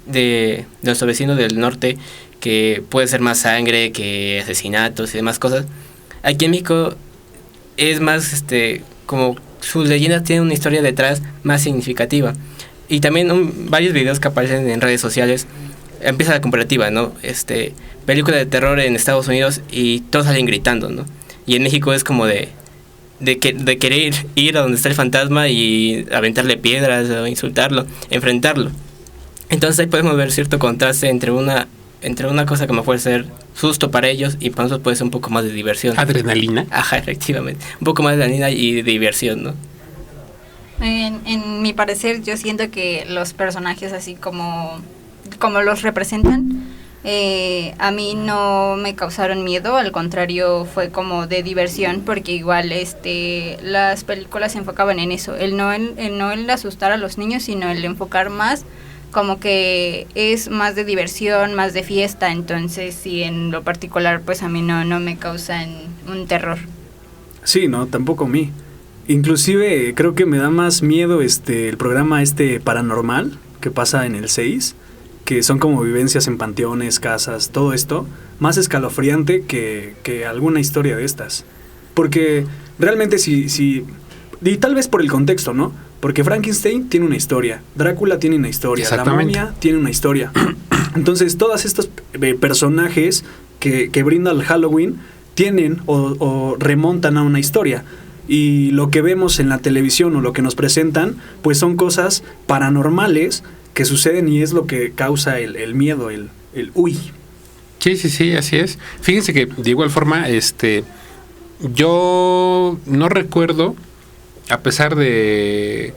de nuestro vecino del norte, que puede ser más sangre que asesinatos y demás cosas, aquí en México es más como sus leyendas tienen una historia detrás más significativa. Y también varios videos que aparecen en redes sociales, empieza la comparativa, ¿no? Película de terror en Estados Unidos y todos salen gritando, ¿no? Y en México es como de querer ir a donde está el fantasma y aventarle piedras o insultarlo, enfrentarlo. Entonces ahí podemos ver cierto contraste entre una cosa que me puede ser susto para ellos y para nosotros puede ser un poco más de diversión. ¿Adrenalina? Ajá, efectivamente. Un poco más de adrenalina y de diversión, ¿no? En mi parecer, yo siento que los personajes así como los representan, a mí no me causaron miedo, al contrario, fue como de diversión, porque igual las películas se enfocaban en eso, no el asustar a los niños, sino el enfocar más como que es más de diversión, más de fiesta. Entonces sí, en lo particular pues a mí no me causan un terror. Sí, no, tampoco a mí. Inclusive creo que me da más miedo el programa paranormal que pasa en el 6, que son como vivencias en panteones, casas, todo esto, más escalofriante que alguna historia de estas. Porque realmente si y tal vez por el contexto, ¿no? Porque Frankenstein tiene una historia, Drácula tiene una historia, la momia tiene una historia. Entonces, todos estos personajes que brinda el Halloween tienen o remontan a una historia. Y lo que vemos en la televisión o lo que nos presentan, pues son cosas paranormales que suceden y es lo que causa el miedo, el uy. Sí, así es. Fíjense que de igual forma, yo no recuerdo, a pesar de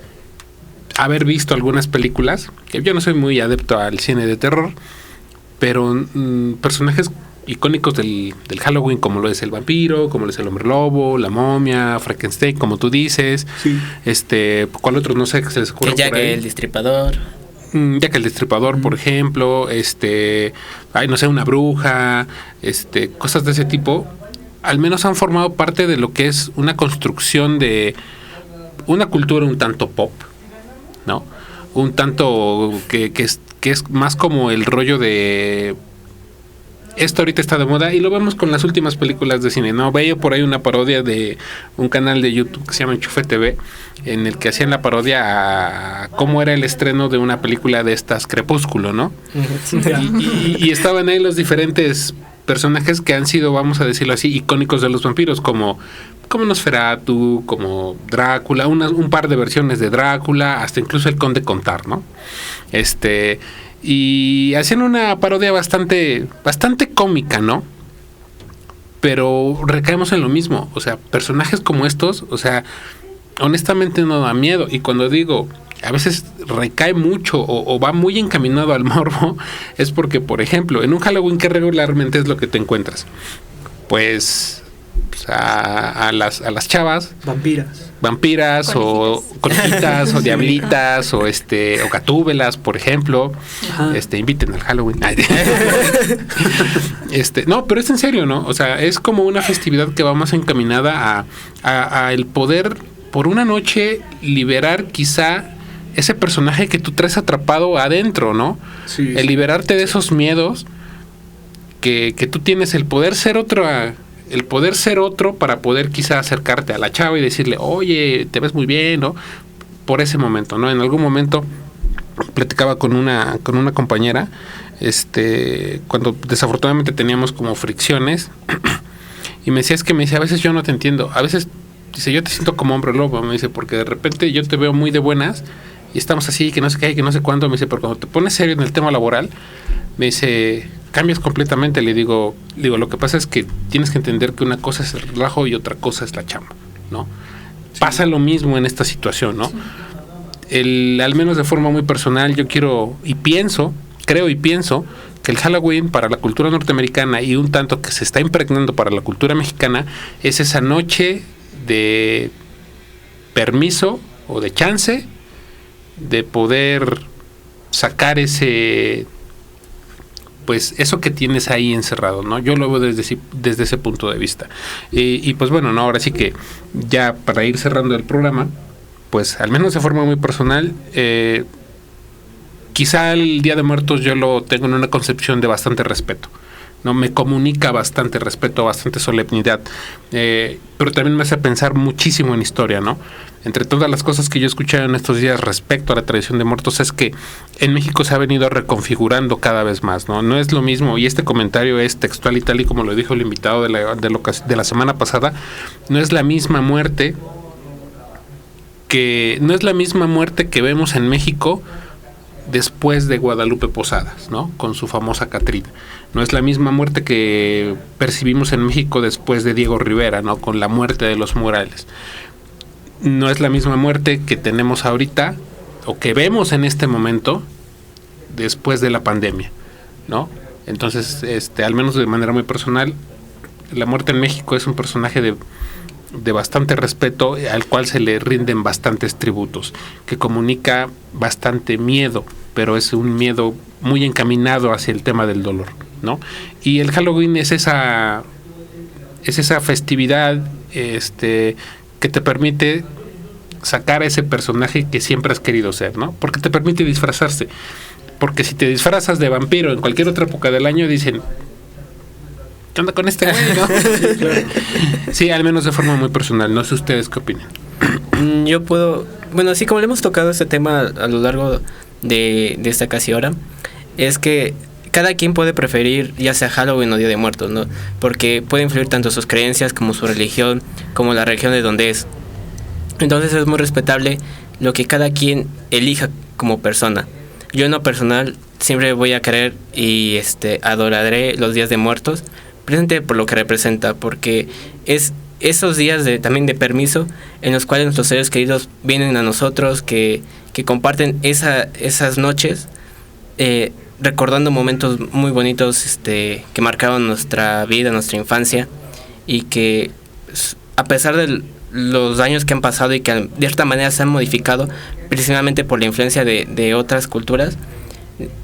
haber visto algunas películas, que yo no soy muy adepto al cine de terror, pero personajes icónicos del Halloween, como lo es el vampiro, como lo es el hombre lobo, la momia, Frankenstein, como tú dices. Sí. ¿Cuál otro? No sé qué se les ocurre Jack por ahí. el Destripador. Jack el Destripador, por ejemplo, no sé, una bruja, cosas de ese tipo, al menos han formado parte de lo que es una construcción de una cultura un tanto pop, ¿no? Un tanto que es más como el rollo de esto ahorita está de moda, y lo vemos con las últimas películas de cine, ¿no? Veía por ahí una parodia de un canal de YouTube que se llama Enchufe TV, en el que hacían la parodia a cómo era el estreno de una película de estas, Crepúsculo, ¿no? Y estaban ahí los diferentes personajes que han sido, vamos a decirlo así, icónicos de los vampiros, como Nosferatu, como Drácula, un par de versiones de Drácula, hasta incluso el Conde Contar, ¿no? Y hacían una parodia bastante cómica, ¿no? Pero recaemos en lo mismo. O sea, personajes como estos, o sea, honestamente no da miedo. Y cuando digo, a veces recae mucho o va muy encaminado al morbo, es porque, por ejemplo, en un Halloween, ¿qué regularmente es lo que te encuentras? Pues a las chavas vampiras o conejitas o diablitas o gatúbelas, por ejemplo. Inviten al Halloween. No, pero es en serio, ¿no? O sea, es como una festividad que va más encaminada a el poder por una noche liberar quizá ese personaje que tú traes atrapado adentro, ¿no? Sí, el liberarte de esos miedos que tú tienes, el poder ser otro para poder quizá acercarte a la chava y decirle, oye, te ves muy bien, ¿no? Por ese momento, ¿no? En algún momento platicaba con una compañera, cuando desafortunadamente teníamos como fricciones, y me decía, a veces yo no te entiendo, a veces, dice, yo te siento como hombre lobo, me dice, porque de repente yo te veo muy de buenas, y estamos así, que no sé qué, que no sé cuándo, me dice, pero cuando te pones serio en el tema laboral, me dice, cambias completamente. Le digo, lo que pasa es que tienes que entender que una cosa es el relajo y otra cosa es la chamba, ¿no? Sí. Pasa lo mismo en esta situación, ¿no? Sí. Al menos de forma muy personal, yo creo y pienso que el Halloween para la cultura norteamericana y un tanto que se está impregnando para la cultura mexicana es esa noche de permiso o de chance de poder sacar pues eso que tienes ahí encerrado, ¿no? Yo lo veo desde ese punto de vista. Y pues bueno, no, ahora sí que ya para ir cerrando el programa, pues al menos de forma muy personal, quizá el Día de Muertos yo lo tengo en una concepción de bastante respeto, ¿no? Me comunica bastante respeto, bastante solemnidad, pero también me hace pensar muchísimo en historia, ¿no? Entre todas las cosas que yo he escuchado en estos días respecto a la tradición de muertos es que en México se ha venido reconfigurando cada vez más, ¿no? No es lo mismo, y este comentario es textual y tal y como lo dijo el invitado de la semana pasada, no es la misma muerte que vemos en México después de Guadalupe Posadas, ¿no? Con su famosa Catrina. No es la misma muerte que percibimos en México después de Diego Rivera, ¿no? Con la muerte de los Morales. No es la misma muerte que tenemos ahorita o que vemos en este momento después de la pandemia, ¿no? Entonces, al menos de manera muy personal, la muerte en México es un personaje de bastante respeto, al cual se le rinden bastantes tributos, que comunica bastante miedo, pero es un miedo muy encaminado hacia el tema del dolor, ¿no? Y el Halloween es esa festividad que te permite sacar a ese personaje que siempre has querido ser, ¿no? Porque te permite disfrazarse. Porque si te disfrazas de vampiro en cualquier otra época del año, dicen, ¿qué onda con este güey, no? Sí, al menos de forma muy personal. No sé ustedes qué opinan. Bueno, así como le hemos tocado este tema a lo largo de esta casi hora, es que cada quien puede preferir ya sea Halloween o Día de Muertos, ¿no? Porque puede influir tanto sus creencias como su religión, como la religión de donde es. Entonces es muy respetable lo que cada quien elija como persona. Yo en lo personal siempre voy a querer y adoraré los días de muertos, precisamente por lo que representa, porque es esos días también de permiso en los cuales nuestros seres queridos vienen a nosotros, que comparten esas noches, recordando momentos muy bonitos que marcaron nuestra vida, nuestra infancia, y que a pesar de los años que han pasado y que de cierta manera se han modificado precisamente por la influencia de otras culturas,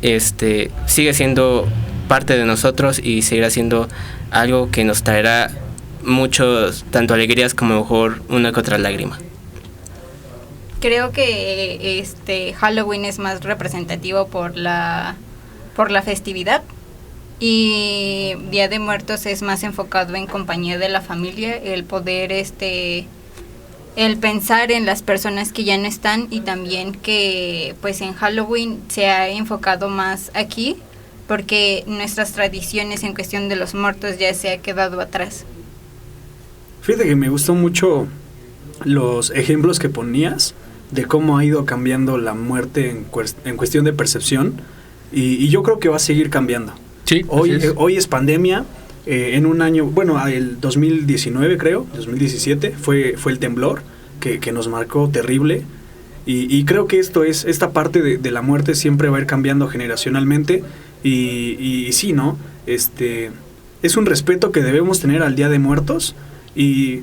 sigue siendo parte de nosotros y seguirá siendo algo que nos traerá muchos, tanto alegrías como a lo mejor una que otra lágrima. Creo que Halloween es más representativo por la festividad, y Día de Muertos es más enfocado en compañía de la familia, el poder el pensar en las personas que ya no están, y también que pues en Halloween se ha enfocado más aquí porque nuestras tradiciones en cuestión de los muertos ya se ha quedado atrás. Fíjate que me gustó mucho los ejemplos que ponías de cómo ha ido cambiando la muerte en cuestión de percepción, y yo creo que va a seguir cambiando. Sí, hoy es pandemia, en un año, bueno, el 2019 creo, 2017, fue el temblor que nos marcó terrible, y creo que esta parte de la muerte siempre va a ir cambiando generacionalmente, y sí, ¿no? Es un respeto que debemos tener al Día de Muertos, y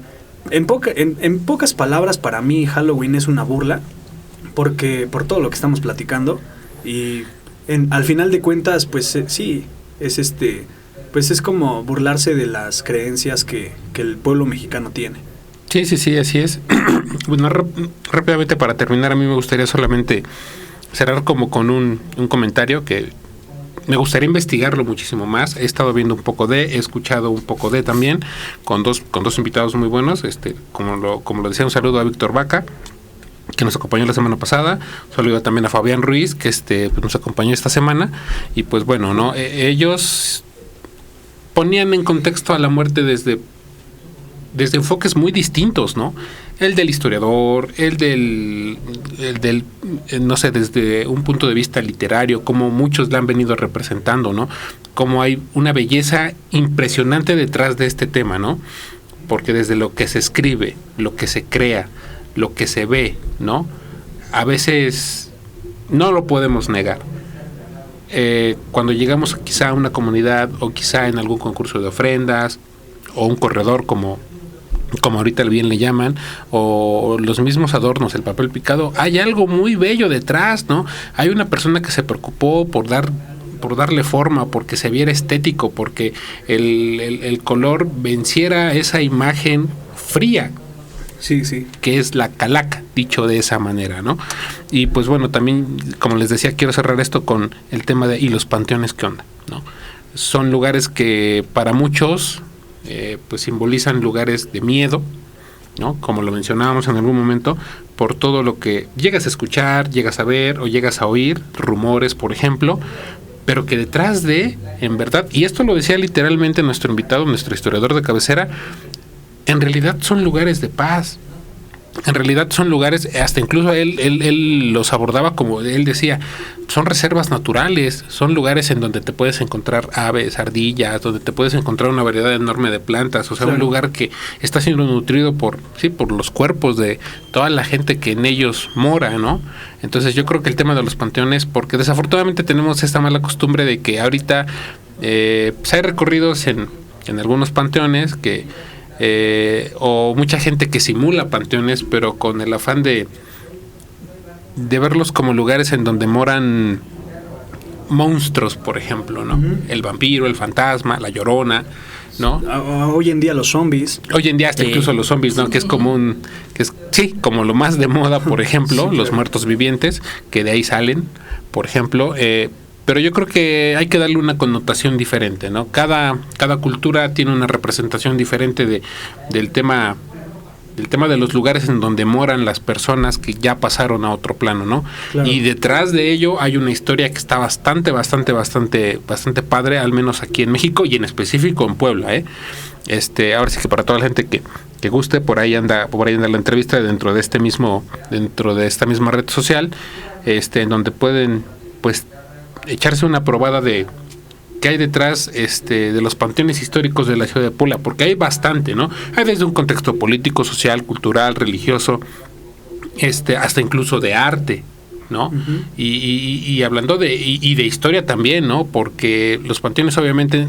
en pocas palabras, para mí Halloween es una burla, porque por todo lo que estamos platicando, y al final de cuentas, pues sí, es pues es como burlarse de las creencias que el pueblo mexicano tiene. Sí, así es. Bueno, rápidamente para terminar, a mí me gustaría solamente cerrar como con un comentario que me gustaría investigarlo muchísimo más. He estado viendo un poco he escuchado un poco también, con dos invitados muy buenos, como lo decía, un saludo a Víctor Vaca, que nos acompañó la semana pasada, un saludo también a Fabián Ruiz, que pues nos acompañó esta semana, y pues bueno, ¿no? Ellos ponían en contexto a la muerte desde enfoques muy distintos, ¿no? El del historiador, el del no sé, desde un punto de vista literario, como muchos la han venido representando, ¿no? Como hay una belleza impresionante detrás de este tema, ¿no? Porque desde lo que se escribe, lo que se crea, lo que se ve, ¿no? A veces no lo podemos negar. Cuando llegamos quizá a una comunidad, o quizá en algún concurso de ofrendas, o un corredor como ahorita bien le llaman, o los mismos adornos, el papel picado, hay algo muy bello detrás, ¿no? Hay una persona que se preocupó por darle forma, porque se viera estético, porque el color venciera esa imagen fría. Sí. Que es la calaca, dicho de esa manera, ¿no? Y pues bueno, también, como les decía, quiero cerrar esto con el tema de, ¿y los panteones qué onda? ¿No? Son lugares que para muchos pues simbolizan lugares de miedo, ¿no? Como lo mencionábamos en algún momento, por todo lo que llegas a escuchar, llegas a ver o llegas a oír, rumores, por ejemplo, pero que detrás en verdad, y esto lo decía literalmente nuestro invitado, nuestro historiador de cabecera, en realidad son lugares de paz. En realidad son lugares, hasta incluso él los abordaba como él decía, son reservas naturales, son lugares en donde te puedes encontrar aves, ardillas, donde te puedes encontrar una variedad enorme de plantas, o sea, claro, un lugar que está siendo nutrido por los cuerpos de toda la gente que en ellos mora, ¿no? Entonces yo creo que el tema de los panteones, porque desafortunadamente tenemos esta mala costumbre de que ahorita pues hay recorridos en algunos panteones que o mucha gente que simula panteones, pero con el afán de verlos como lugares en donde moran monstruos, por ejemplo, ¿no? Uh-huh. El vampiro, el fantasma, la llorona, ¿no? Hoy en día los zombies. Hoy en día hasta incluso los zombies, ¿no? Que es común, como lo más de moda, por ejemplo, sí, los muertos vivientes, que de ahí salen, por ejemplo, pero yo creo que hay que darle una connotación diferente, ¿no? Cada cultura tiene una representación diferente del tema de los lugares en donde moran las personas que ya pasaron a otro plano, ¿no? Claro. Y detrás de ello hay una historia que está bastante padre, al menos aquí en México y en específico en Puebla, ¿eh? Ahora sí que para toda la gente que guste, por ahí anda la entrevista dentro de esta misma red social, en donde pueden, pues, echarse una probada de qué hay detrás de los panteones históricos de la ciudad de Puebla, porque hay bastante, ¿no? Hay desde un contexto político, social, cultural, religioso, hasta incluso de arte, ¿no? Y hablando de historia también, ¿no? Porque los panteones obviamente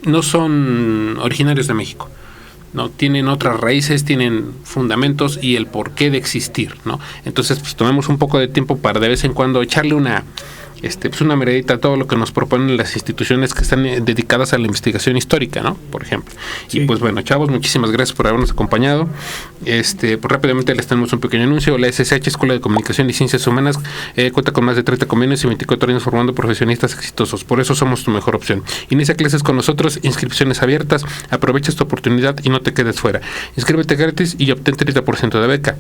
no son originarios de México, ¿no? Tienen otras raíces, tienen fundamentos y el porqué de existir, ¿no? Entonces, pues tomemos un poco de tiempo para de vez en cuando echarle una miradita a todo lo que nos proponen las instituciones que están dedicadas a la investigación histórica, ¿no? Por ejemplo. Sí. Y pues bueno, chavos, muchísimas gracias por habernos acompañado. Pues rápidamente les tenemos un pequeño anuncio. La SSH, Escuela de Comunicación y Ciencias Humanas, cuenta con más de 30 convenios y 24 años formando profesionistas exitosos. Por eso somos tu mejor opción. Inicia clases con nosotros, inscripciones abiertas, aprovecha esta oportunidad y no te quedes fuera. Inscríbete gratis y obtén 30% de beca.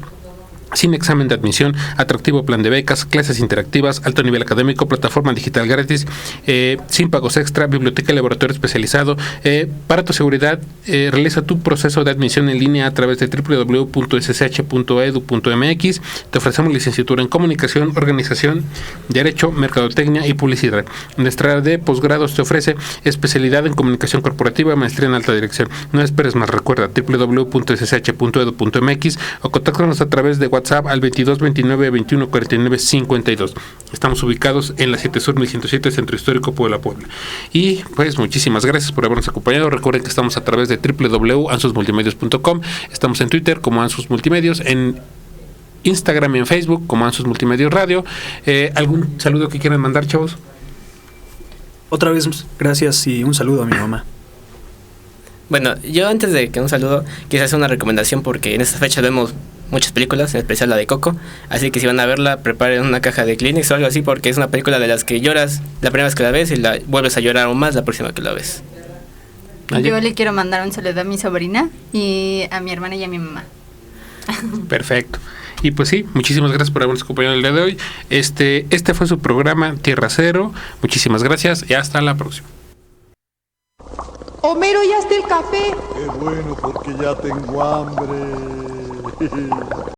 Sin examen de admisión, atractivo plan de becas, clases interactivas, alto nivel académico, plataforma digital gratis, sin pagos extra, biblioteca y laboratorio especializado. Para tu seguridad, realiza tu proceso de admisión en línea a través de www.ssh.edu.mx. Te ofrecemos licenciatura en Comunicación, Organización, Derecho, Mercadotecnia y Publicidad. Nuestra área de posgrados te ofrece especialidad en Comunicación Corporativa, maestría en Alta Dirección. No esperes más, recuerda www.ssh.edu.mx o contáctanos a través de WhatsApp al 22 29 21 49 52. Estamos ubicados en la 7 Sur 1107, Centro Histórico Puebla. Y pues muchísimas gracias por habernos acompañado. Recuerden que estamos a través de www.ansusmultimedios.com. Estamos en Twitter como Ansus Multimedios, en Instagram y en Facebook como Ansus Multimedios Radio. ¿Algún saludo que quieran mandar, chavos? Otra vez, gracias y un saludo a mi mamá. Bueno, yo antes de que un saludo, quisiera hacer una recomendación porque en esta fecha vemos muchas películas, en especial la de Coco, así que si van a verla, preparen una caja de Kleenex o algo así porque es una película de las que lloras la primera vez que la ves y la vuelves a llorar aún más la próxima que la ves. Yo le quiero mandar un saludo a mi sobrina y a mi hermana y a mi mamá. Perfecto. Y pues sí, muchísimas gracias por habernos acompañado el día de hoy. Este fue su programa Tierra Cero. Muchísimas gracias y hasta la próxima. Homero, ¿ya está el café? Qué bueno, porque ya tengo hambre.